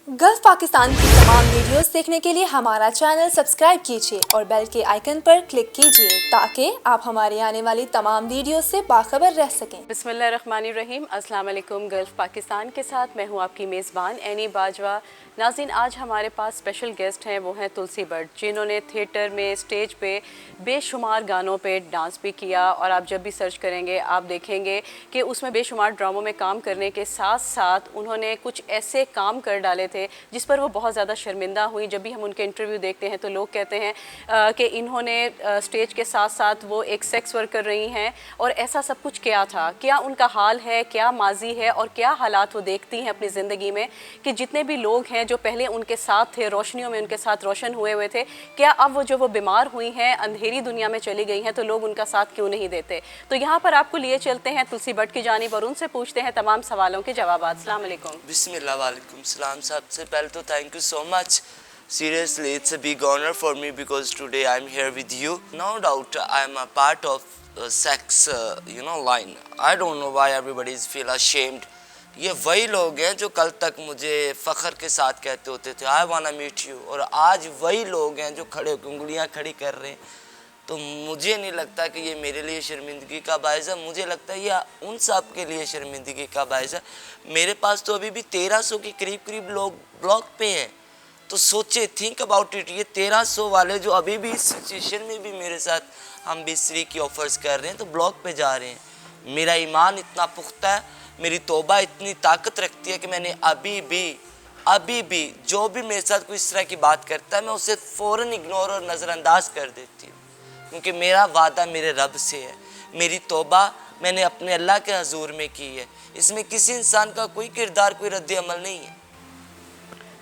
Gulf Pakistan की तमाम videos देखने के लिए हमारा चैनल सब्सक्राइब कीजिए और बेल के आइकन पर क्लिक कीजिए ताकि आप हमारे आने वाली तमाम वीडियोस से बाखबर रह सकें। बिस्मिल्लाहिर्रहमानिर्रहीम। अस्सलाम वालेकुम। गल्फ पाकिस्तान के साथ मैं हूं आपकी मेज़बान एनी बाजवा। नाज़रीन, आज हमारे पास स्पेशल गेस्ट हैं, वो हैं तुलसी भट्ट, जिन्होंने थिएटर में स्टेज पे बेशुमार गानों पे डांस भी किया और आप जब भी सर्च करेंगे आप देखेंगे कि उसमें बेशुमार ड्रामों में काम करने के साथ साथ उन्होंने कुछ ऐसे काम कर डाले थे जिस पर वो बहुत ज़्यादा शर्मिंदा हुई। जब भी हम उनके इंटरव्यू देखते हैं तो लोग कहते हैं कि इन्होंने स्टेज के साथ साथ वो एक सेक्स वर्कर रही हैं और ऐसा सब कुछ क्या था, क्या उनका हाल है, क्या माजी है और क्या हालात वो देखती हैं अपनी ज़िंदगी में कि जितने भी लोग हैं जो पहले उनके साथ थे, रोशनियों में उनके साथ रोशन हुए हुए थे, क्या अब वो बीमार हुई हैं, अंधेरी दुनिया में चली गई हैं तो लोग उनका साथ क्यों नहीं देते। तो यहाँ पर आपको लिए चलते हैं तुलसी भट्ट की जानिब और उनसे पूछते हैं तमाम सवालों के जवाब। अस्सलाम वालेकुम। बिस्मिल्लाह वालेकुम सलाम। सबसे पहले तो thank you so much. Seriously, it's a big honor for me because today I'm here with you. No doubt I'm a part of sex, line. I don't know why everybody feel ashamed. ये वही लोग हैं जो कल तक मुझे फ़ख्र के साथ कहते होते थे I wanna meet you, और आज वही लोग हैं जो खड़े होकर उंगलियां खड़ी कर रहे हैं। तो मुझे नहीं लगता कि ये मेरे लिए शर्मिंदगी का बायस है, मुझे लगता है ये उन सब के लिए शर्मिंदगी का बायस है। मेरे पास तो अभी भी 1300 के करीब लोग ब्लॉक पे हैं। तो सोचे, थिंक अबाउट इट, ये 1300 वाले जो अभी भी इस सिचुएशन में भी मेरे साथ हम बिस्तरी की ऑफर्स कर रहे हैं तो ब्लॉक पे जा रहे हैं। मेरा ईमान इतना पुख्ता है, मेरी तौबा इतनी ताकत रखती है कि मैंने अभी भी जो भी मेरे साथ कोई इस तरह की बात करता है मैं उसे फ़ौरन इग्नोर और नज़रअंदाज कर देती हूँ, क्योंकि मेरा वादा मेरे रब से है। मेरी तौबा मैंने अपने अल्लाह के हजूर में की है, इसमें किसी इंसान का कोई किरदार, कोई रद्द अमल नहीं है।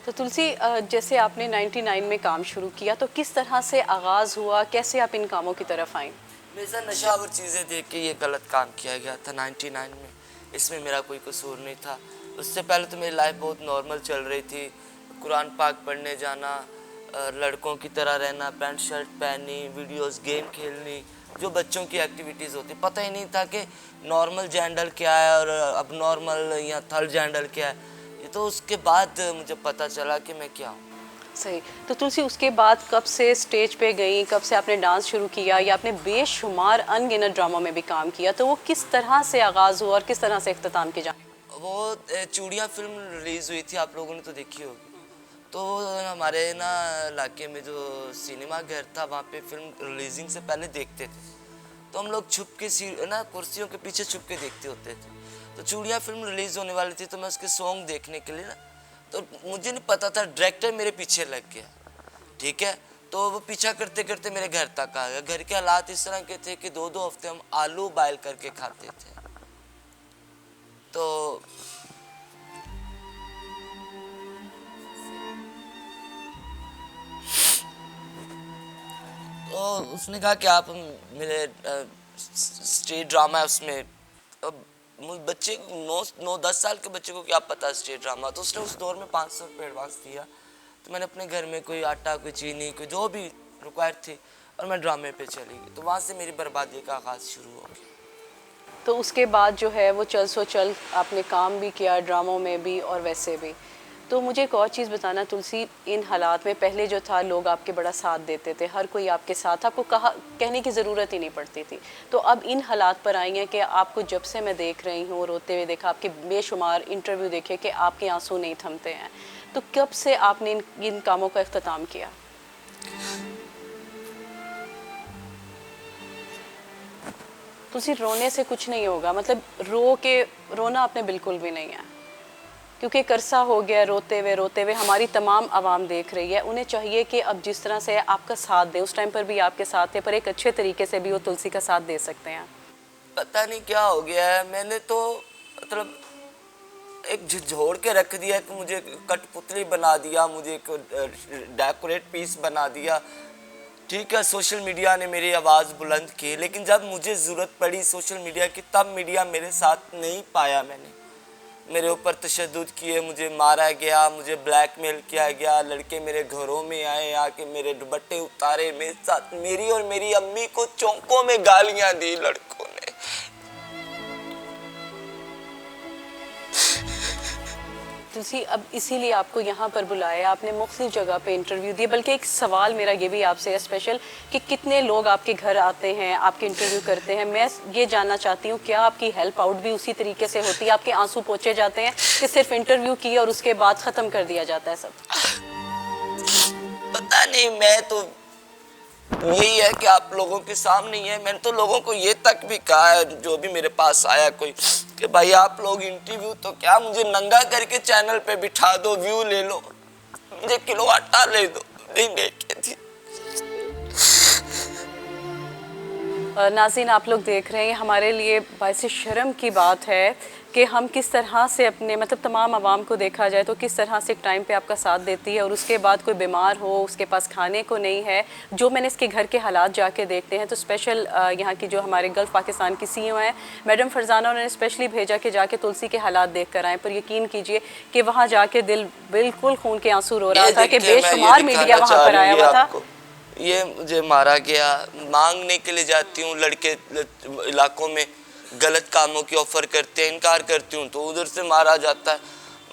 तो तुलसी, जैसे आपने 99 में काम शुरू किया तो किस तरह से आगाज़ हुआ, कैसे आप इन कामों की तरफ आए? मेरे साथ नशावर चीज़ें देख के ये गलत काम किया गया था 99 में, इसमें मेरा कोई कसूर नहीं था। उससे पहले तो मेरी लाइफ बहुत नॉर्मल चल रही थी, कुरान पाक पढ़ने जाना, लड़कों की तरह रहना, पैंट शर्ट पहननी, वीडियोस गेम खेलनी, जो बच्चों की एक्टिविटीज़ होती। पता ही नहीं था कि नॉर्मल जेंडर क्या है और अब नॉर्मल या थर्ड जेंडर क्या है। ये तो उसके बाद मुझे पता चला कि मैं क्या हूँ। सही। तो तुलसी, उसके बाद कब से स्टेज पे गई, कब से आपने डांस शुरू किया या आपने बेशुमार अनगिनत ड्रामों में भी काम किया, तो वो किस तरह से आगाज़ हुआ और किस तरह से इख्तिताम की जाए? वो चूड़ियाँ फिल्म रिलीज़ हुई थी, आप लोगों ने तो देखी होगी। तो हमारे ना इलाके में जो सिनेमा घर था वहाँ पे फिल्म रिलीजिंग से पहले देखते थे, तो हम लोग छुप के ना कुर्सियों के पीछे छुप के देखते होते थे। तो चूड़ियाँ फिल्म रिलीज़ होने वाली थी तो मैं उसके सॉन्ग देखने के लिए ना, तो मुझे नहीं पता था, डायरेक्टर मेरे पीछे लग गया, ठीक है। तो वो पीछा करते करते मेरे घर तक आ गया। घर के हालात इस तरह के थे कि 2-2 हफ्ते हम आलू बॉयल करके खाते थे। तो उसने कहा कि आप मेरे स्टेज ड्रामा है उसमें, अब बच्चे 9-10 साल के बच्चे को क्या पता स्टेज ड्रामा। तो उसने उस दौर में 500 रुपये एडवांस दिया, तो मैंने अपने घर में कोई आटा, कोई चीनी, कोई जो भी रिक्वायर्ड थी, और मैं ड्रामे पे चली गई। तो वहाँ से मेरी बर्बादी का आगाज़ शुरू हो गया। तो उसके बाद जो है वो चल आपने काम भी किया ड्रामों में भी और वैसे भी। तो मुझे एक और चीज़ बताना तुलसी, इन हालात में पहले जो था लोग आपके बड़ा साथ देते थे, हर कोई आपके साथ, आपको कहने की ज़रूरत ही नहीं पड़ती थी। तो अब इन हालात पर आई हैं कि आपको जब से मैं देख रही हूँ रोते हुए देखा, आपके बेशुमार इंटरव्यू देखे कि आपके आंसू नहीं थमते हैं, तो कब से आपने इन कामों का इख्तिताम किया? तुलसी, रोने से कुछ नहीं होगा, मतलब रोना आपने बिल्कुल भी नहीं है, क्योंकि एक अरसा हो गया रोते हुए हमारी तमाम आवाम देख रही है। उन्हें चाहिए कि अब जिस तरह से आपका साथ दें, उस टाइम पर भी आपके साथ थे, पर एक अच्छे तरीके से भी वो तुलसी का साथ दे सकते हैं। पता नहीं क्या हो गया है, मैंने तो मतलब एक झिझोड़ के रख दिया कि मुझे कठपुतली बना दिया, मुझे एक डेकोरेट पीस बना दिया, ठीक है। सोशल मीडिया ने मेरी आवाज़ बुलंद की, लेकिन जब मुझे ज़रूरत पड़ी सोशल मीडिया की तब मीडिया मेरे साथ नहीं पाया। मैंने मेरे ऊपर तशद्दुद किए, मुझे मारा गया, मुझे ब्लैकमेल किया गया, लड़के मेरे घरों में आए, आके मेरे दुपट्टे उतारे, मेरे साथ मेरी और मेरी अम्मी को चौंकों में गालियां दी लड़कों ने। तुलसी, अब इसीलिए आपको यहाँ पर बुलाया, आपने मुख्तलिफ जगह पे इंटरव्यू दिए, बल्कि एक सवाल मेरा ये भी आपसे है स्पेशल कि कितने लोग आपके घर आते हैं, आपके इंटरव्यू करते हैं। मैं ये जानना चाहती हूँ, क्या आपकी हेल्प आउट भी उसी तरीके से होती है? आपके आंसू पोंछे जाते हैं कि सिर्फ इंटरव्यू किए और उसके बाद ख़त्म कर दिया जाता है सब? पता नहीं, मैं तो यही है कि आप लोगों के सामने ही है। मैंने तो लोगों को ये तक भी कहा है, जो भी मेरे पास आया कोई, कि भाई आप लोग इंटरव्यू तो क्या, मुझे नंगा करके चैनल पे बिठा दो, व्यू ले लो, मुझे किलो आटा ले दो, नहीं लेके थी। नाज़रीन, आप लोग देख रहे हैं, हमारे लिए बाइस शर्म की बात है कि हम किस तरह से अपने मतलब तमाम आवाम को देखा जाए तो किस तरह से एक टाइम पे आपका साथ देती है और उसके बाद कोई बीमार हो, उसके पास खाने को नहीं है। जो मैंने इसके घर के हालात जाके देखते हैं तो स्पेशल यहाँ की जो हमारे गल्फ़ पाकिस्तान की CEO हैं मैडम फरजाना, उन्होंने स्पेशली भेजा कि जाके तुलसी के हालात देख कर आएँ। पर यकीन कीजिए कि वहाँ जाके दिल बिल्कुल खून के आंसू रो रहा था कि बेशुमार मीडिया वहाँ पर आया हुआ था। ये मुझे मारा गया, मांगने के लिए जाती हूँ लड़के इलाकों में, गलत कामों की ऑफर करते हैं, इनकार करती हूँ तो उधर से मारा जाता है।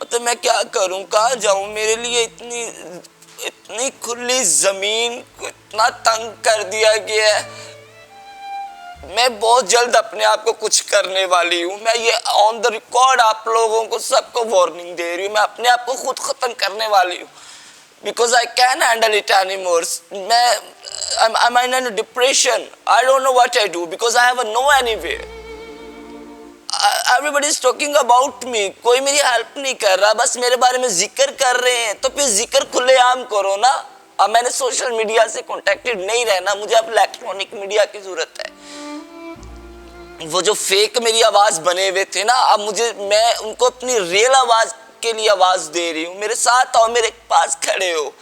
मतलब मैं क्या करूँ, कहाँ जाऊँ? मेरे लिए इतनी खुली जमीन को इतना तंग कर दिया गया है। मैं बहुत जल्द अपने आप को कुछ करने वाली हूँ। मैं ये ऑन द रिकॉर्ड आप लोगों को सबको वार्निंग दे रही हूँ, मैं अपने आप को खुद खत्म करने वाली हूँ। Because I can't handle it anymore. I'm in a depression. I don't know what I do because I have a no anywhere. Everybody is talking about me. कोई मेरी हेल्प नहीं कर रहा, बस मेरे बारे में जिक्र कर रहे हैं। तो फिर जिक्र खुलेआम करो ना। अब मैंने सोशल मीडिया से कॉन्टेक्टेड नहीं रहना, मुझे अब इलेक्ट्रॉनिक मीडिया की जरूरत है। वो जो फेक मेरी आवाज बने हुए थे ना, अब मैं उनको अपनी रियल आवाज के लिए आवाज दे रही हूँ। मेरे साथ आओ, मेरे पास खड़े हो।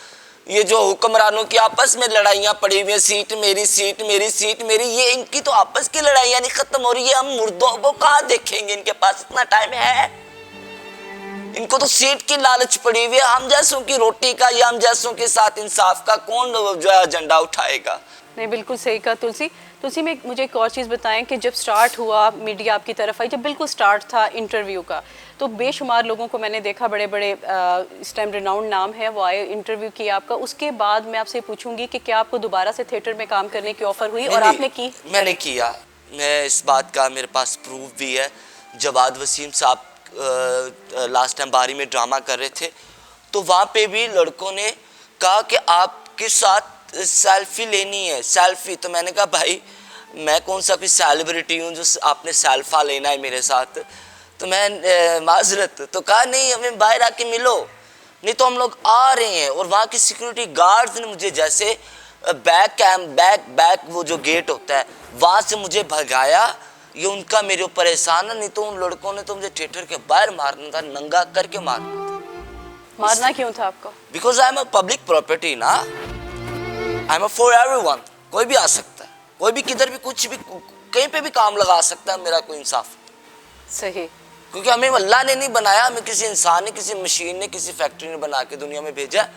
ये जो हुक्मरानों की आपस में लड़ाइयाँ पड़ी हुई हैं, सीट मेरी, सीट मेरी, सीट मेरी, ये इनकी तो आपस की लड़ाइयाँ नहीं खत्म हो रही है। हम मुर्दों को कहाँ देखेंगे? इनके पास इतना टाइम है? इनको तो सीट की लालच पड़ी हुई है। हम जैसों की रोटी का या हम जैसों के साथ इंसाफ का कौन जो है झंडा उठाएगा? नहीं, बिल्कुल सही कहा तुलसी। तुलसी में मुझे एक और चीज़ बताएं कि जब स्टार्ट हुआ, मीडिया आपकी तरफ आई, जब बिल्कुल स्टार्ट था इंटरव्यू का, तो बेशुमार लोगों को मैंने देखा, बड़े बड़े इस टाइम रिनाउंड नाम है, वो आए, इंटरव्यू किया आपका। उसके बाद मैं आपसे पूछूंगी कि क्या आपको दोबारा से थिएटर में काम करने की ऑफ़र हुई और आपने की? मैंने किया। मैं इस बात का मेरे पास प्रूफ भी है। जवाद वसीम साहब लास्ट टाइम बारी में ड्रामा कर रहे थे, तो वहाँ पे भी लड़कों ने कहा कि आपके साथ सेल्फी लेनी है, सेल्फी। तो मैंने कहा भाई मैं कौन सा कोई सेलिब्रिटी हूँ जो आपने सेल्फा लेना है मेरे साथ? तो मैं माजरत, तो कहा नहीं, हमें बाहर आके मिलो, नहीं तो हम लोग आ रहे हैं। और वहाँ के सिक्योरिटी गार्ड्स ने मुझे जैसे बैक वो जो गेट होता है वहाँ से मुझे भगाया। ये उनका मेरे ऊपर एहसान है, नहीं तो उन लड़कों ने तो मुझे थिएटर के बाहर मारना था, नंगा करके मारना था। मारना क्यों था आपको? Because I am a public property ना, आई एम फॉर एवरीवन। कोई भी आ सकता है, कोई भी किधर भी कुछ भी कहीं पे भी काम लगा सकता है, मेरा कोई इंसाफ। सही, क्योंकि हमें अल्लाह ने नहीं बनाया, हमें किसी इंसान ने, किसी मशीन ने, किसी फैक्ट्री ने बना के दुनिया में भेजा।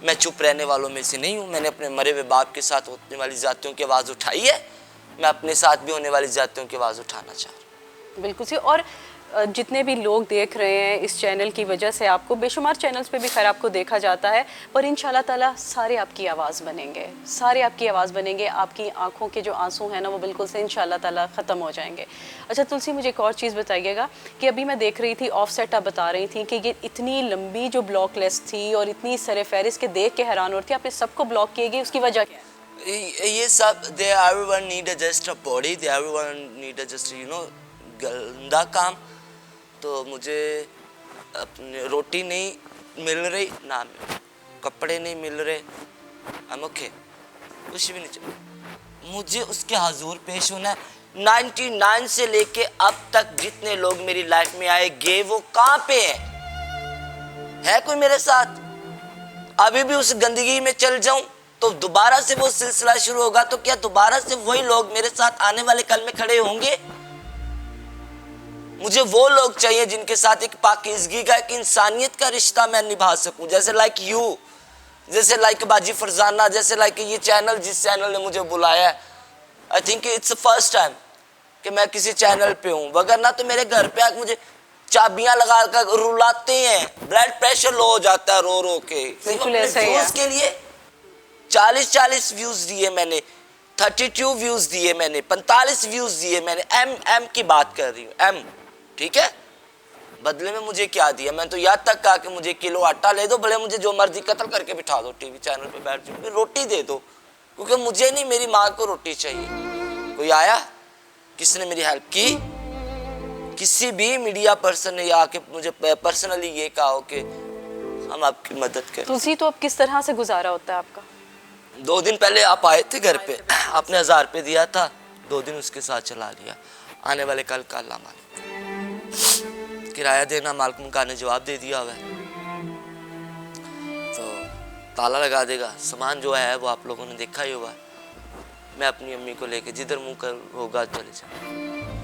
मैं चुप रहने वालों में से नहीं हूँ। मैंने अपने मरे हुए बाप के साथ होने वाली जातियों की आवाज़ उठाई है, मैं अपने साथ भी होने वाली जातियों की आवाज़ उठाना चाह रहा हूँ। बिल्कुल सही। और जितने भी लोग देख रहे हैं इस चैनल की वजह से, आपको बेशुमार चैनल्स पे भी खैर आपको देखा जाता है, पर इंशाल्लाह ताला सारे आपकी आवाज़ बनेंगे, सारे आपकी आवाज़ बनेंगे। आपकी आंखों के जो आंसू हैं ना, वो बिल्कुल से इंशाल्लाह ताला ख़त्म हो जाएंगे। अच्छा तुलसी, मुझे एक और चीज़ बताइएगा कि अभी मैं देख रही थी ऑफ सेट, आप बता रही थी कि ये इतनी लंबी जो ब्लॉक लिस्ट थी और इतनी सरे फहरिस्त के देख के हैरान हो रही थी, आपने सबको ब्लॉक किए गए, उसकी वजह क्या है? ये सब everyone need just a body, everyone need just गंदा काम। तो मुझे अपनी रोटी नहीं मिल रही ना, कपड़े नहीं मिल रहे, I'm okay, कुछ भी नहीं चाहिए मुझे। उसके हजूर पेश होना है। 99 से लेके अब तक जितने लोग मेरी लाइफ में आए गए, वो कहाँ पे हैं? है कोई मेरे साथ? अभी भी उस गंदगी में चल जाऊं तो दोबारा से वो सिलसिला शुरू होगा, तो क्या दोबारा से वही लोग मेरे साथ आने वाले कल में खड़े होंगे? मुझे वो लोग चाहिए जिनके साथ एक पाकीज़गी का, एक इंसानियत का रिश्ता मैं निभा सकूं, जैसे लाइक यू, जैसे लाइक बाजी फरजाना, जैसे लाइक ये चैनल, जिस चैनल ने मुझे बुलाया है। I think it's the first time कि मैं किसी चैनल पे हूँ, वगरना तो मेरे घर पे आके मुझे चाबियां लगा कर रुलाते हैं, ब्लड प्रेशर लो हो जाता है रो रो के। बिल्कुल ऐसा ही है। व्यूज के लिए 40 व्यूज दिए मैंने, 32 व्यूज दिए मैंने, 45 व्यूज दिए मैंने। एम की बात कर रही हूँ, एम, ठीक है। बदले में मुझे क्या दिया? मैं तो याद तक कहा कि मुझे किलो आटा ले दो, भले मुझे जो मर्जी कत्ल करके बिठा दो, टीवी चैनल पे बैठ जाओ, रोटी दे दो, क्योंकि मुझे नहीं, मेरी माँ को रोटी चाहिए। कोई आया, किसने मेरी हेल्प की? किसी भी मीडिया पर्सन ने आके मुझे पर्सनली ये कहा हो कि हम आपकी मदद करें। तुलसी, तो अब किस तरह से गुजारा होता है आपका? 2 दिन पहले आप आए थे घर पे, आपने 1000 रुपये दिया था, 2 दिन उसके साथ चला लिया। आने वाले कल का अल्लाह मालिक, किराया देना मालिक का ने जवाब दे दिया हुआ है, तो ताला लगा देगा। सामान जो है वो आप लोगों ने देखा ही होगा। मैं अपनी अम्मी को लेके जिधर मुंह कर होगा चले जाऊँ।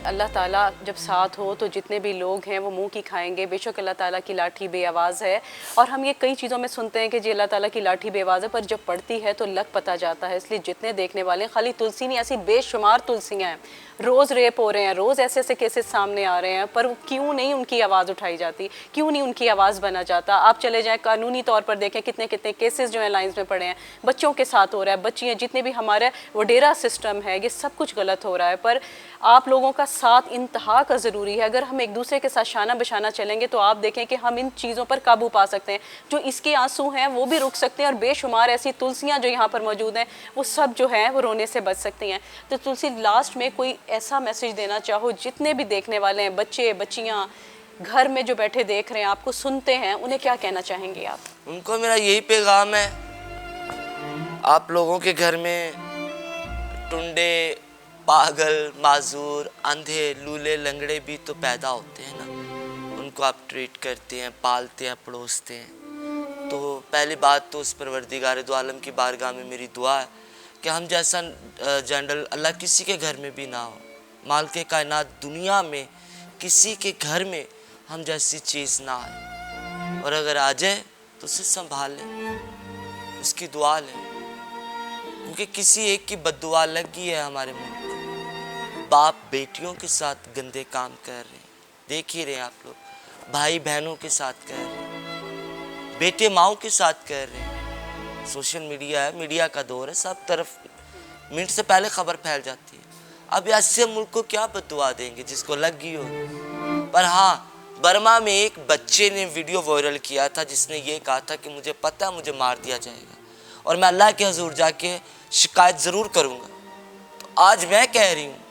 अल्लाह ताला जब साथ हो तो जितने भी लोग हैं वो मुंह की खाएंगे। बेशक अल्लाह ताला की लाठी बेआवाज़ है, और हम ये कई चीज़ों में सुनते हैं कि जी अल्लाह ताला की लाठी बेआवाज़ है, पर जब पड़ती है तो लग पता जाता है। इसलिए जितने देखने वाले हैं, खाली तुलसी नहीं, ऐसी बेशुमार तुलसियाँ हैं, रोज़ रेप हो रहे हैं, रोज़ ऐसे ऐसे केसेस सामने आ रहे हैं, पर क्यों नहीं उनकी आवाज़ उठाई जाती, क्यों नहीं उनकी आवाज़ बना जाता? आप चले जाएँ कानूनी तौर पर देखें, कितने कितने केसेस जो हैं लाइन्स में पड़े हैं, बच्चों के साथ हो रहा है, बच्चियाँ, जितने भी हमारे वडेरा सिस्टम है, ये सब कुछ गलत हो रहा है। पर आप लोगों का साथ इंतहा का ज़रूरी है। अगर हम एक दूसरे के साथ शाना बशाना चलेंगे तो आप देखें कि हम इन चीज़ों पर काबू पा सकते हैं। जो इसके आंसू हैं वो भी रुक सकते हैं, और बेशुमार ऐसी तुलसियाँ जो यहाँ पर मौजूद हैं वो सब जो हैं वो रोने से बच सकती हैं। तो तुलसी, लास्ट में कोई ऐसा मैसेज देना चाहो जितने भी देखने वाले हैं, बच्चे बच्चियाँ घर में जो बैठे देख रहे हैं, आपको सुनते हैं, उन्हें क्या कहना चाहेंगे आप? उनको मेरा यही पैगाम है, आप लोगों के घर में टुंडे, पागल, माजूर, अंधे, लूले, लंगड़े भी तो पैदा होते हैं ना, उनको आप ट्रीट करते हैं, पालते हैं, पड़ोसते हैं। तो पहली बात तो उस परवरदिगार दो आलम की बारगाह में मेरी दुआ है कि हम जैसा जनरल अल्लाह किसी के घर में भी ना हो, माल के कायनात दुनिया में किसी के घर में हम जैसी चीज़ ना आए, और अगर आ जाए तो उसे संभाल लें, उसकी दुआ लें, क्योंकि किसी एक की बद्दुआ लगी है हमारे मुल्क को। बाप बेटियों के साथ गंदे काम कर रहे हैं, देख ही रहे हैं आप लोग, भाई बहनों के साथ कर रहे हैं, बेटे माओं के साथ कर रहे हैं। सोशल मीडिया है, मीडिया का दौर है, सब तरफ मिनट से पहले खबर फैल जाती है। अब ऐसे मुल्क को क्या बदुआ देंगे जिसको लग गई हो। पर हाँ, बर्मा में एक बच्चे ने वीडियो वायरल किया था जिसने ये कहा था कि मुझे पता है मुझे मार दिया जाएगा, और मैं अल्लाह के हुजूर जाके शिकायत ज़रूर करूँगा। तो आज मैं कह रही हूँ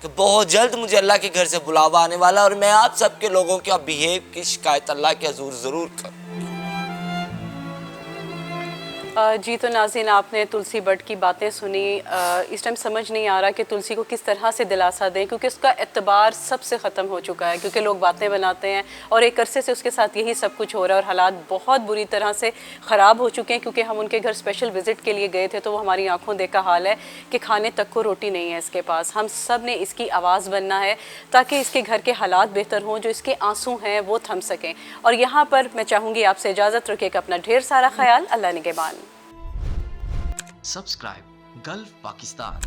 कि बहुत जल्द मुझे अल्लाह के घर से बुलावा आने वाला है, और मैं आप सबके लोगों के बिहेव की शिकायत अल्लाह के हुजूर ज़रूर करूँ। जी, तो नाज़रीन, आपने तुलसी बट की बातें सुनी। इस टाइम समझ नहीं आ रहा कि तुलसी को किस तरह से दिलासा दें, क्योंकि उसका एतबार सबसे ख़त्म हो चुका है, क्योंकि लोग बातें बनाते हैं और एक अरसे से उसके साथ यही सब कुछ हो रहा है, और हालात बहुत बुरी तरह से ख़राब हो चुके हैं। क्योंकि हम उनके घर स्पेशल विज़िट के लिए गए थे, तो वो हमारी आंखों देखा हाल है कि खाने तक को रोटी नहीं है इसके पास। हम सब ने इसकी आवाज़ बनना है ताकि इसके घर के हालात बेहतर हों, जो इसके आंसू हैं वो थम सकें। और यहाँ पर मैं चाहूँगी आपसे इजाज़त, रखिएगा अपना ढेर सारा ख्याल। अल्लाह निगहबान। Subscribe Gulf Pakistan।